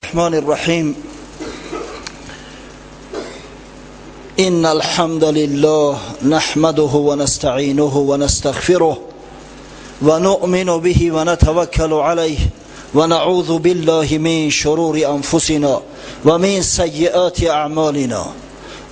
الرحمن الرحيم. إن الحمد لله نحمده ونستعينه ونستغفره ونؤمن به ونتوكل عليه ونعوذ بالله من شرور أنفسنا ومن سيئات أعمالنا.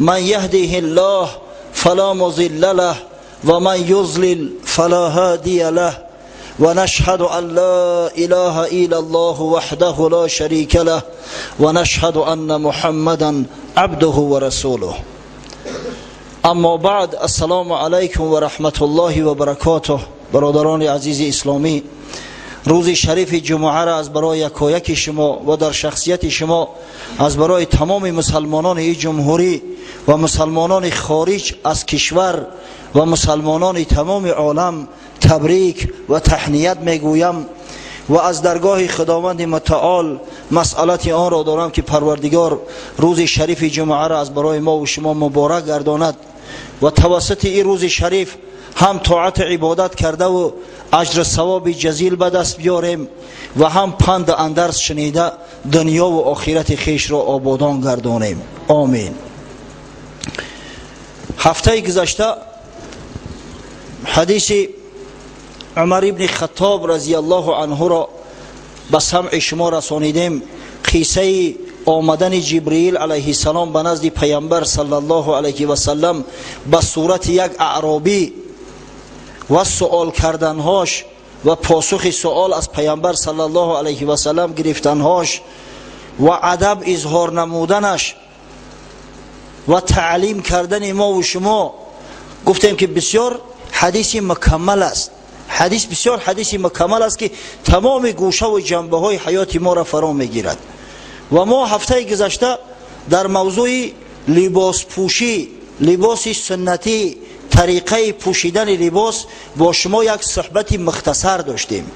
من يهده الله فلا مضل له ومن يضلل فلا هادي له ونشهد أن لا إله إلا الله وحده لا شريك له ونشهد أن محمدا عبده ورسوله. اما بعد، السلام علیکم و رحمت الله و برکاته. برادران عزیز اسلامی، روز شریف جمعه را از برای یکایک شما و در شخصیت شما از برای تمام مسلمانان این جمهوری و مسلمانان خارج از کشور و مسلمانان تمام عالم تبریک و تهنیت میگویم و از درگاه خداوند متعال مسئلت آن را دارم که پروردگار روز شریف جمعه را از برای ما و شما مبارک گرداند و توسط این روز شریف هم طاعت عبادت کرده و اجر ثواب جزیل به دست بیاریم و هم پند اندرس شنیده دنیا و آخرت خیش را آبادان گردانیم. آمین. هفته گذشته حدیث عمر ابن خطاب رضی الله عنه را به سمع شما رسانیدیم. قصه آمدن جبرئیل علیه السلام به نزد پیامبر صلی الله علیه و سلم به صورت یک اعرابی و سوال کردنهاش و پاسخ سوال از پیامبر صلی الله علیه و سلم گرفتنهاش و ادب اظهار نمودنش و تعلیم کردن ما و شما گفتیم که بسیار حدیث مکمل است. حدیث بسیار حدیث مکمل است که تمام گوشه و جنبه های حیات ما را فرا میگیرد. و ما هفته گذشته در موضوع لباس پوشی، لباس سنتی، طریقه پوشیدن لباس با شما یک صحبت مختصر داشتیم.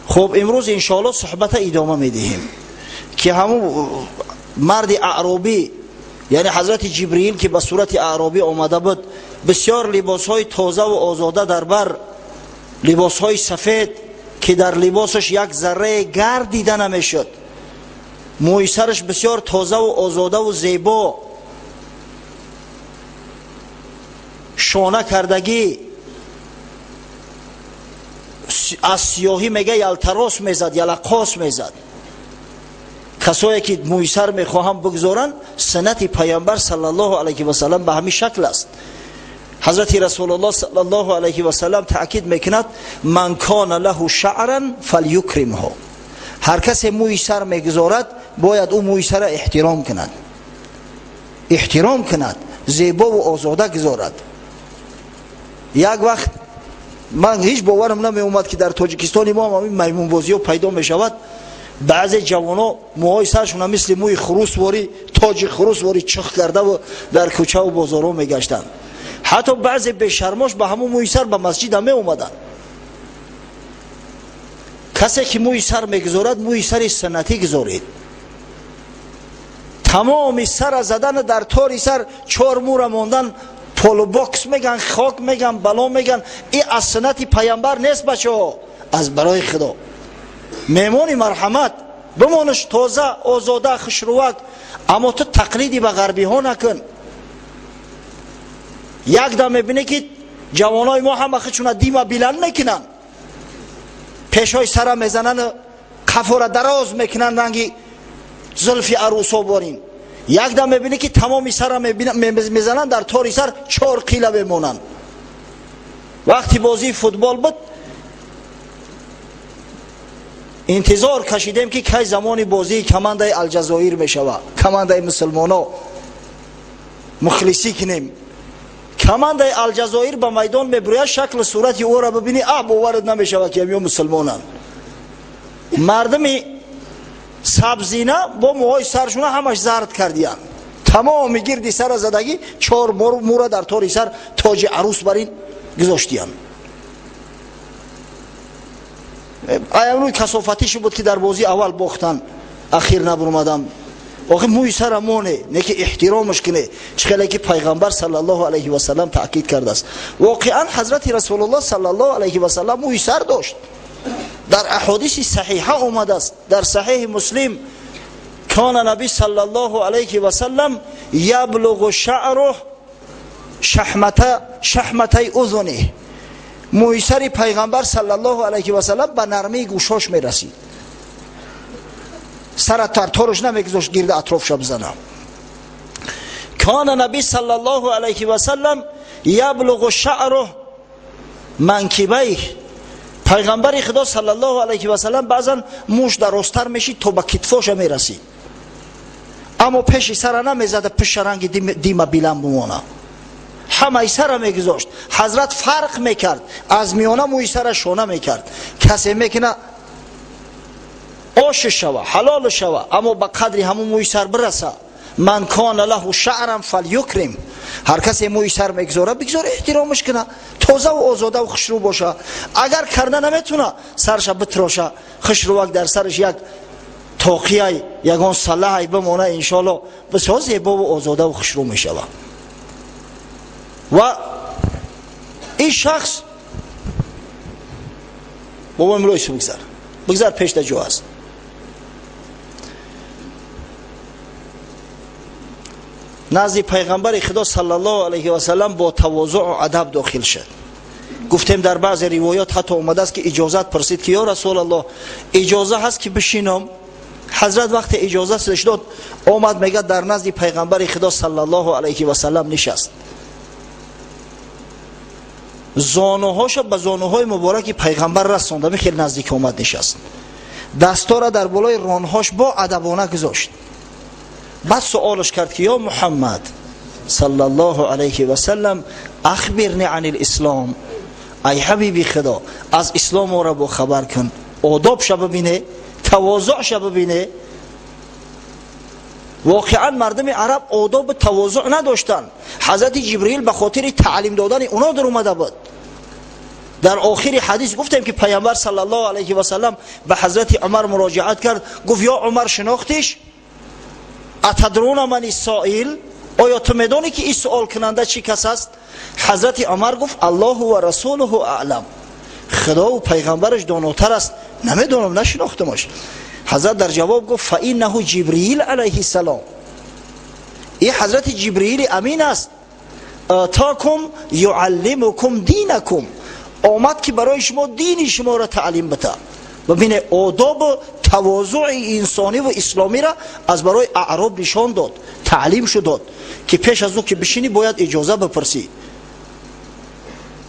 خب امروز انشاءالله صحبت ادامه میدهیم که همون مرد اعرابی یعنی حضرت جبرئیل که به صورت اعرابی آمده بود، بسیار لباس های تازه و آزاده در بر، لباس های سفید که در لباسش یک ذره گرد دیده نمیشد، موی سرش بسیار تازه و آزاده و زیبا، شانه کردگی از سیاهی میگه یلتراس میزد، یلقاس میزد. کسایی که موی سر میخواهم بگذارن سنت پیامبر صلی الله علیه و سلم به همین شکل است. حضرت رسول الله صلی الله علیه و سلم تاکید میکند من کان له شعرا فلیکرمه. هر کس موی سر میگذارد باید او موی سر احترام کند، احترام کند، زیبا و آزاده گذارد. یک وقت من هیچ باورم نمی اومد که در تاجیکستان ما هم میمون بازی ها پیدا می شود. بعضی جوانا موهای سرشون مثل موی خروسواری، تاج خروسواری چخ کرده و در کوچه و بازارها می گشتن. حتی بعضی بشرماش به همون موی سر به مسجد هم می اومدن. کسی که موی سر می گذارد موی سر سنتی گذارید. تمام سر زدن در تاری سر 4 مو ماندن، پولو باکس میگن، خاک میگن، بلا میگن. این از سنت پیامبر نیست بچه. از برای خدا میمونی مرحمت بمانش تازه آزاده خوشروک، اما تو تقلیدی به غربی ها نکن. یک دم میبینی که جوانای ما هم خودشون دیما بلند میکنن، پیشای سر میزنن، کفور دراز میکنن، رنگی زلفی عروسا بارین. یک دم میبینی که تمامی سر میزنن در تاری سر 4 قیله بمونن. وقتی بازی فوتبال بود انتظار کشیدیم که کی زمانی بازی کمانده الجزایر میشود، کمانده مسلمانا مخلصی کنیم. کمانده الجزایر به میدان میبره، شکل صورت او را ببینی باورت نمیشود که همین مسلمانان. مردمی سبزینه با موهای سرشون همش زرد کردیان، تمام گردی سر زدگی 4 مو را در تاری سر تاج عروس برین گذاشتیان. ایامون کسافتیش بود که در بازی اول باختن، اخیر نبرمدم. آخه موی سر امونه نه که احترامش کنه، چقدر که پیغمبر صلی الله علیه و سلم تاکید کرده است. واقعا حضرت رسول الله صلی الله علیه و سلم موی سر داشت، در احادیث صحیحه اومده است. در صحیح مسلم کان نبی صلی الله علیه و سلم یبلغ شعره شحمتي اذنه، مویسر پیغمبر صلی الله علیه و سلم به نرمی گوشاش میرسید، سر ترتارش نمیگذاشت گرد اطرافش بزنه. کان نبی صلی الله علیه و سلم یبلغ شعره منکبیه، پیغمبر خدا صلی الله علیه و سلم بعضا موش درازتر میشید تا به کتفاش میرسید، اما پیش سر نمیزد، پیش رنگ دیم بلند بمونه، همه سر میگذاشت. حضرت فرق میکرد، از میانه موی سر شونه میکرد. کسی میکنه آش شوه حلال شوه، اما به قدری همون موی سر برسه. من کان له شعرا فلیکرم، هر کسی موی سر میگذاره بگذاره احترامش کنه، تازه و آزاده و خوشرو باشه. اگر کرده نمیتونه سرش بتراشه، خوشروک در سرش یک توقیه یگان صلاحی بمونه، انشالله بسیار زیبا و آزاده و خوشرو میشه. و این شخص بابا امرویش بگذار پیش در جو هست. نزد پیغمبر خدا صلی الله علیه و سلم با تواضع و ادب داخل شد. گفتیم در بعض روایات حتی اومده است که اجازت پرسید که یا رسول الله اجازه هست که بشینم؟ حضرت وقت اجازه سش داد، آمد میگه در نزد پیغمبر خدا صلی الله علیه و سلم نشست، زانوهاش به زانوهای مبارک پیغمبر رسوند، خیلی نزدیک اومد نشست، دستا را در بالای رانهاش با ادبانه گذاشت. بعد سوالش کرد که یا محمد صلی الله علیه و سلم اخبرنی عن الاسلام، ای حبیبی خدا از اسلام را با خبر کن. آداب شو ببینه، تواضع شو ببینه. واقعا مردم عرب آداب تواضع نداشتن. حضرت جبرئیل به خاطر تعلیم دادن اونا در اومده بود. در آخر حدیث گفتیم که پیامبر صلی الله علیه و سلم به حضرت عمر مراجعت کرد، گفت یا عمر شناختیش؟ اتدرون من السائل، آیا تو میدانی که این سوال کننده چی کس است؟ حضرت عمر گفت الله و رسوله اعلم، خدا و پیغمبرش داناتر است، نمیدونم نشناختمش. حضرت در جواب گفت فإنه جبرئیل علیه السلام، این حضرت جبرئیل امین است، آتاکم یعلمکم دینکم، آمد که برای شما دین شما را تعلیم بده. ببینه آداب و تواضع انسانی و اسلامی را از برای اعراب نشان داد، تعلیم شد داد که پیش از او که بشینی باید اجازه بپرسی،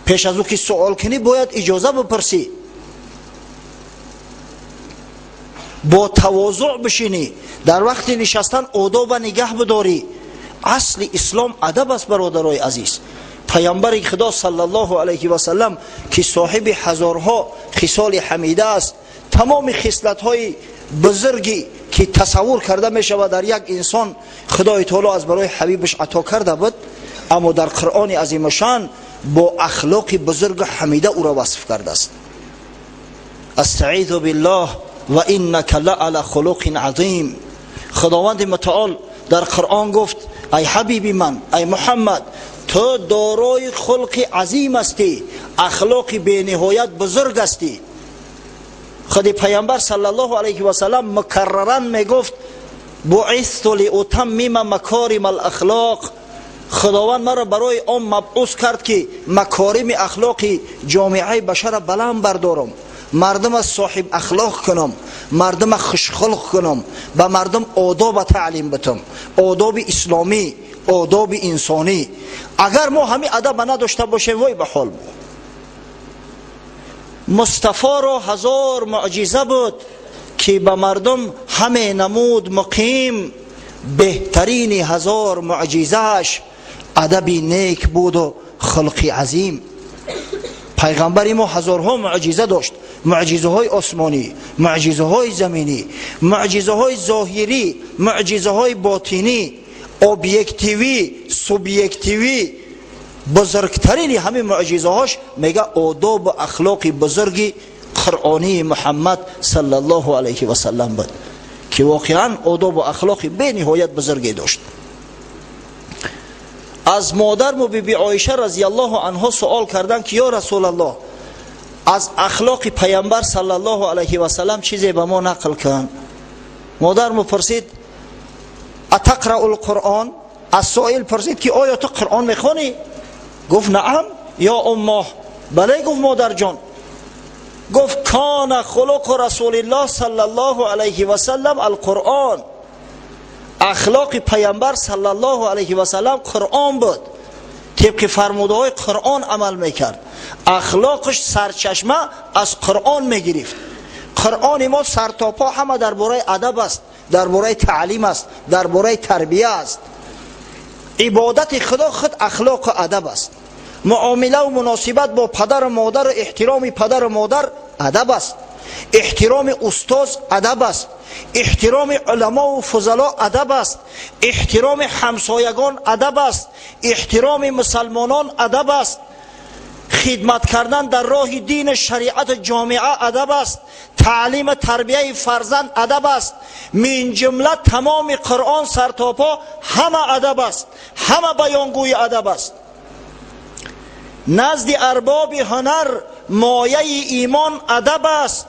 پیش از او که سوال کنی باید اجازه بپرسی، با تواضع بشینی، در وقت نشستن آداب نگه بداری. اصل اسلام ادب است برادرای عزیز. پیامبر خدا صلی الله علیه و سلم که صاحب هزارها خصال حمیده است، تمام خصلت‌های بزرگی که تصور کرده می شود در یک انسان خدای تعالی از برای حبیبش عطا کرده بود، اما در قرآن عظیم شان با اخلاق بزرگ حمیده او را وصف کرده است. استعیذ بالله و انک لعلی خلق عظیم. خداوند متعال در قرآن گفت ای حبیبی من، ای محمد، تو دارای خلق عظیم هستی، اخلاق بی نهایت بزرگ هستی. خود پیامبر صلی الله علیه و سلم مکررا میگفت بعثت لاتمم مکارم الاخلاق، خداوند مرا برای آن مبعوث کرد که مکارم اخلاق جامعه بشر بلند بردارم، مردم از صاحب اخلاق کنم، مردم خوشخلق کنم، به مردم آداب تعلیم بدم، آداب اسلامی، آداب انسانی. اگر ما همین ادب نداشته باشیم وای به حال بود. مصطفی را هزار معجزه بود که به مردم همه نمود مقیم، بهترین هزار معجزهش ادب نیک بود و خلق عظیم. پیغمبر ما هزارها معجزه داشت، معجزه های آسمانی، معجزه های زمینی، معجزه های ظاهری، معجزه های باطنی، اوبیکتیوی، سوبیکتیوی. بزرگترین همین معجزه هاش میگه آداب و اخلاق بزرگی قرآنی محمد صلی الله علیه و سلم بود که واقعا آداب و اخلاق به نهایت بزرگی داشت. از مادر و بی بی عایشه رضی الله عنها سوال کردن که یا رسول الله از اخلاق پیامبر صلی الله علیه و سلم چیزی به ما نقل کن. مادر پرسید اتقرأ القرآن؟ از سائل پرسید که آیا تو قرآن میخونی؟ گفت نعم یا امه. بله گفت مادر جان. گفت کان خلق رسول الله صلی الله علیه و سلم القرآن. اخلاق پیامبر صلی الله علیه و سلم قرآن بود، طبق فرموده های قرآن عمل میکرد. اخلاقش سرچشمه از قرآن میگرفت. قرآن ما سر تا پا همه درباره ادب است، درباره تعلیم است، درباره تربیه است. عبادت خدا خود اخلاق و ادب است. معامله و مناسبت با پدر و مادر و احترام پدر و مادر ادب است. احترام استاد ادب است. احترام علما و فضلا ادب است. احترام همسایگان ادب است. احترام مسلمانان ادب است. خدمت کردن در راه دین شریعت جامعه ادب است. تعلیم تربیه فرزند ادب است. من جمله تمام قرآن سر تا پا همه ادب است، همه بیانگوی ادب است. نزد ارباب هنر مایه ایمان ادب است.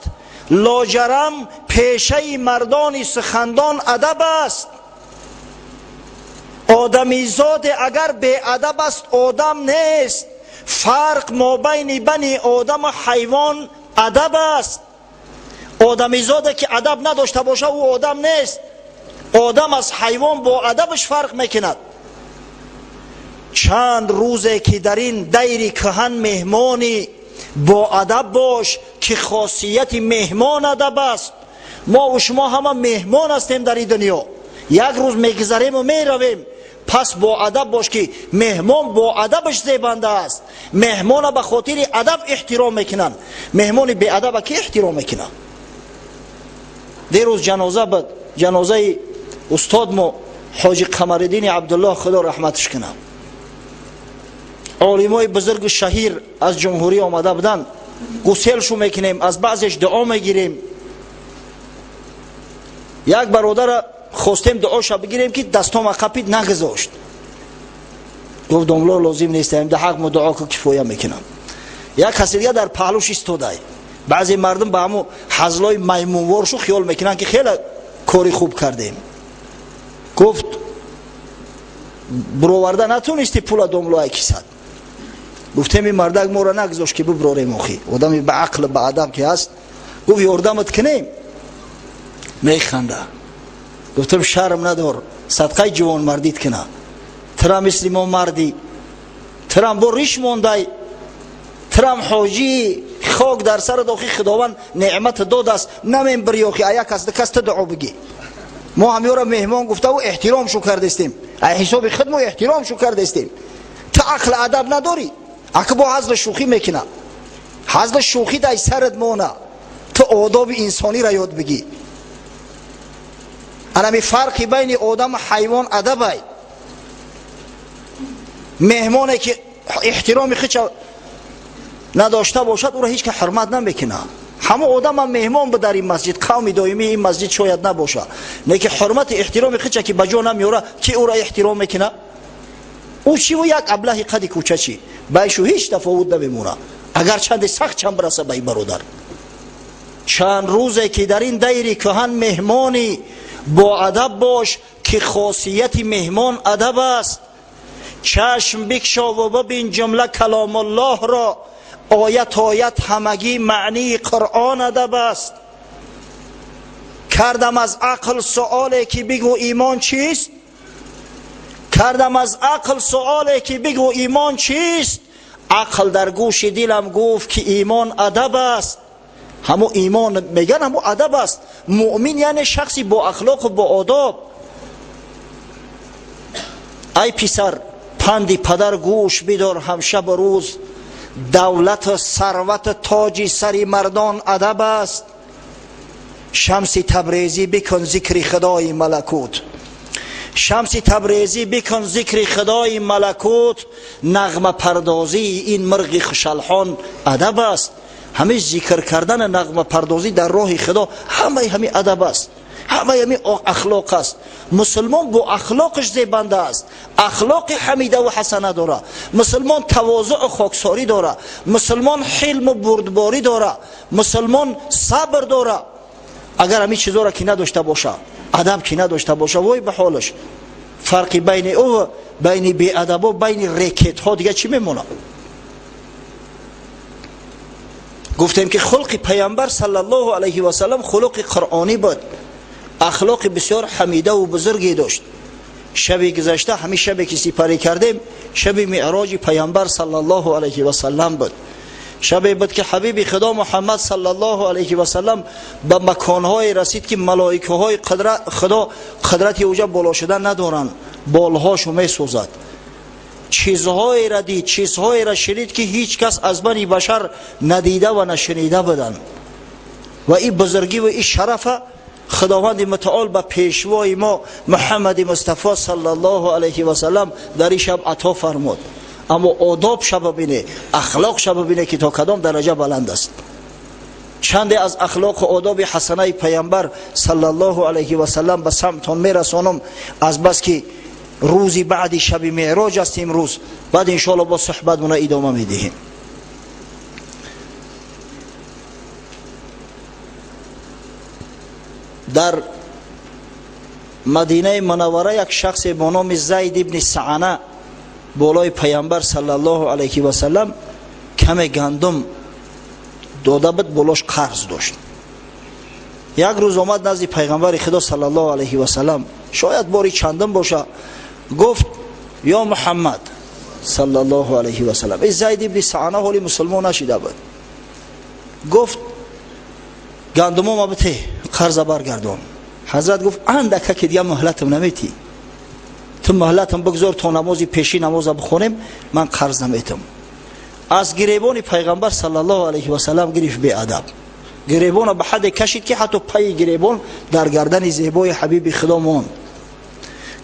لاجرم پیشه مردان سخندان ادب است. آدمی زاد اگر بی ادب است آدم نیست. فرق ما بین بنی آدم و حیوان ادب است. آدمی زاده که ادب نداشته باشه او آدم نیست. آدم از حیوان با ادبش فرق میکند. چند روزه که در این دیر کهن مهمانی، با ادب باش که خاصیت مهمان ادب است. ما و شما همه مهمان هستیم در این دنیا، یک روز میگذریم و میرویم. پس با ادب باش که مهمان با ادبش زیبنده است. مهمان به خاطر ادب احترام میکنن، مهمان بی ادب که احترام میکنن. دیروز جنازه بود، جنازه استاد ما حاجی قمرالدین عبدالله خدا رحمتش کنه. عالمای بزرگ شهیر از جمهوری آمده بودن، گسیلشو میکنیم، از بعضش دعا میگیریم. یک برادر خواستیم دعاشو بگیریم که دستام عقبید نگذاشت. گفت داملا لازم نیستیم، ده حق ما دعا که کفایه میکنم. یک کسی دیگه در پهلوش ایستاده. بعضی مردم به همون حزلای میمونوارشو خیال میکنن که خیلی کاری خوب کردیم. گفت برآورده نتونستی پول داملا 100. گفتم این مردک ما را نگذاشت که ببراریم اخی. آدمی به عقل به ادب که هست. گفت یاردمت کنیم؟ میخنده. گفتم شرم ندار، صدقه جوان مردیت کنه. ترا مثل ما مردی، ترا با ریش مونده، ترا حاجی خاک در سر داخل خداوند نعمت داد است. نمیم بری اخی ایا کس دکست دعا بگی. ما همیو را مهمان گفته و احترام شو کردستیم، حساب خود ما احترام شو کردستیم. تا عقل ادب نداری، اگه با حضر شوخی میکنه، حضر شوخی در سرت مونه. تو آداب انسانی را یاد بگی. انمی فرقی بین آدم و حیوان ادبه. مهمانی که احترام خود نداشته باشد او را هیچ که حرمت نمیکنه. همه آدم هم مهمان به در این مسجد، قوم دائمی این مسجد شاید نباشه، نه که حرمت احترام خود که بجا نمیاره که او را احترام میکنه. او چی و یک ابله قد کوچه چی بایشو هیچ تفاوت نمیمونه، اگر چند سخت چند برسه بای برادر. چند روزه که در این دیر کهن مهمانی، با ادب باش که خاصیت مهمان ادب است. چشم بکشا و ببین جمله کلام الله را، آیت آیت همگی معنی قرآن ادب است. کردم از عقل سؤالی که بگو ایمان چیست؟ کردم از عقل سؤالی که بگو ایمان چیست؟ عقل در گوش دلم گفت که ایمان ادب است. همو ایمان میگن همو ادب است. مؤمن یعنی شخصی با اخلاق و با آداب. ای پسر پندی پدر گوش بدار هم شب و روز، دولت و ثروت تاج سری مردان ادب است. شمس تبریزی بکن ذکر خدای ملکوت، شمس تبریزی بکن ذکر خدای ملکوت. نغمه پردازی این مرغ خوشالحان ادب است. همه ذکر کردن نغمه پردازی در راه خدا همه ادب است. همه یمی اخلاق است. مسلمان با اخلاقش زیبنده است، اخلاق حمیده و حسنه داره. مسلمان تواضع و خاکساری داره، مسلمان حلم و بردباری داره، مسلمان صبر داره. اگر همین چیزا را که نداشته باشه، ادب که نداشته باشه، وای به حالش. فرقی بین او و بین بی ادب و بین ریکت ها دیگه چی میمونه؟ گفتیم که خلق پیامبر صلی الله علیه و سلم خلق قرآنی بود، اخلاق بسیار حمیده و بزرگی داشت. شب گذشته، همین شبی که سپری کردیم، شب معراج پیامبر صلی الله علیه و سلم بود. شبی بود که حبیب خدا محمد صلی الله علیه و سلم به مکانهای رسید که ملائکه های خدا قدرت اوجا بالا شدن ندارن، بالهاشو می سوزد. چیزهایی را دید، چیزهایی را شنید که هیچ کس از بنی بشر ندیده و نشنیده بودن. و این بزرگی و این شرف خداوند متعال به پیشوای ما محمد مصطفی صلی الله علیه و سلم در این شب عطا فرمود. اما آداب شب بینه، اخلاق شب بینه که تا کدام درجه بلند است. چند از اخلاق و آداب حسنه پیامبر صلی الله علیه و سلم به سمتون میرسانم، از بس که روزی بعد شب معراج است امروز. بعد ان شاء الله با صحبتمون ادامه میدیم. در مدینه منوره یک شخص با نام زید ابن سعنه بالای پیامبر صلی الله علیه و سلم کم گندم داده بود، بالاش قرض داشت. یک روز آمد نزد پیغمبر خدا صلی الله علیه و سلم، شاید باری چندم باشه، گفت یا محمد صلی الله علیه و سلم. این زید ابن سعنه حالی مسلمان نشیده بود. گفت گندم ما بته، قرض برگردان. حضرت گفت اندکه که دیگه مهلتم نمیتی، تو مهلتم بگذار تا نمازی پیشی نماز بخونیم، من قرض نمیتم. از گریبان پیغمبر صلی الله علیه و سلم گرفت بی ادب، گریبان به حد کشید که حتی پای گریبان در گردن زیبای حبیب خدا ماند.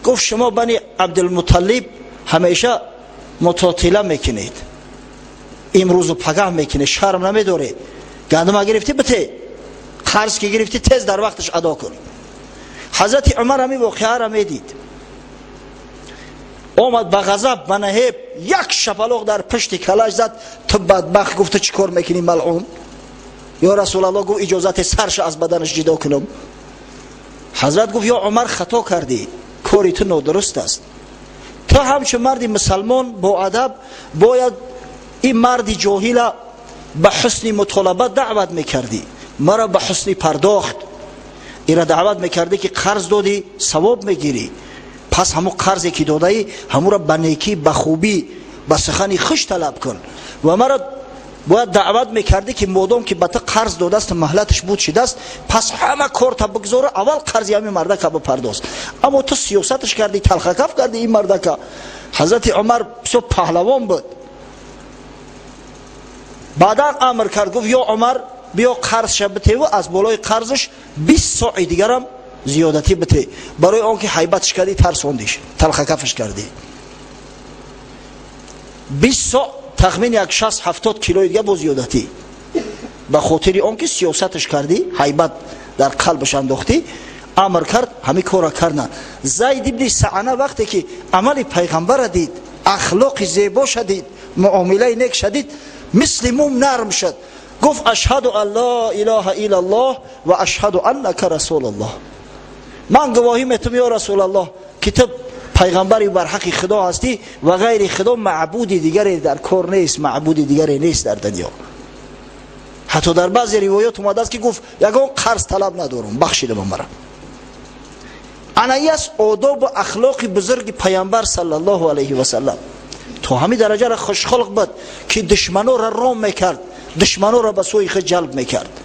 گفت شما بنی عبدالمطلب همیشه متاطله میکنید، امروز پگاه میکنید، شرم نمیداره؟ گندم گرفتی بته، قرض که گرفتی تیز در وقتش ادا کن. حضرت عمر همی واقعه را میدید، آمد به غضب به نهیب یک شپلق در پشت کلش زد. تو بدبخت، گفت چی کار میکنی ملعون؟ یا رسول الله، گفت اجازت سرش از بدنش جدا کنم. حضرت گفت یا عمر خطا کردی، کاری تو نادرست است. تو همچه مردی مسلمان با ادب باید این مردی جاهل به حسن مطالبه دعوت میکردی، مرا به حسن پرداخت ایرا دعوت میکردی که قرض دادی ثواب میگیری، پس همون قرضی که دادی همون را به نیکی، به خوبی، به سخن خوش طلب کن. و مرا باید دعوت میکردی که مادام که به تو قرض داده است، مهلتش بود شده است، پس همه کار تا بگذاره، اول قرضی همین مرده که بپرداز. اما تو سیاستش کردی، تلخکف کردی این مرده که. حضرت عمر بسیار پهلوان بود. بعدا امر کرد، گفت یا عمر بیا قرض شب بته و از بالای قرضش 20 ساعت دیگر هم زیادتی بته، برای آنکه حیبتش کردی، ترساندیش، تلخکفش کردی. 20 ساعت تخمین یک 60-70 کیلو دیگه با زیادتی، به خاطر آنکه سیاستش کردی، حیبت در قلبش انداختی. امر کرد، همین کارا کردن. زید ابن سعنه وقتی که عمل پیغمبر دید، اخلاق زیبا شدید، معامله نیک شدید، مثل موم نرم شد. گفت اشهد ان لا اله الا الله و اشهد انک رسول الله. من گواهی میتم یا رسول الله که تو پیغمبری بر حق خدا هستی و غیر خدا معبود دیگری در کار نیست، معبود دیگری نیست در دنیا. حتی در بعضی روایات اومده است که گفت یگان قرض طلب ندارم، بخشیده من مرا. انایس آداب و اخلاق بزرگ پیامبر صلی الله علیه و سلم تو همین درجه را خوشخلق بود که دشمنان را رام میکرد، دشمنان را به سوی خود جلب میکرد.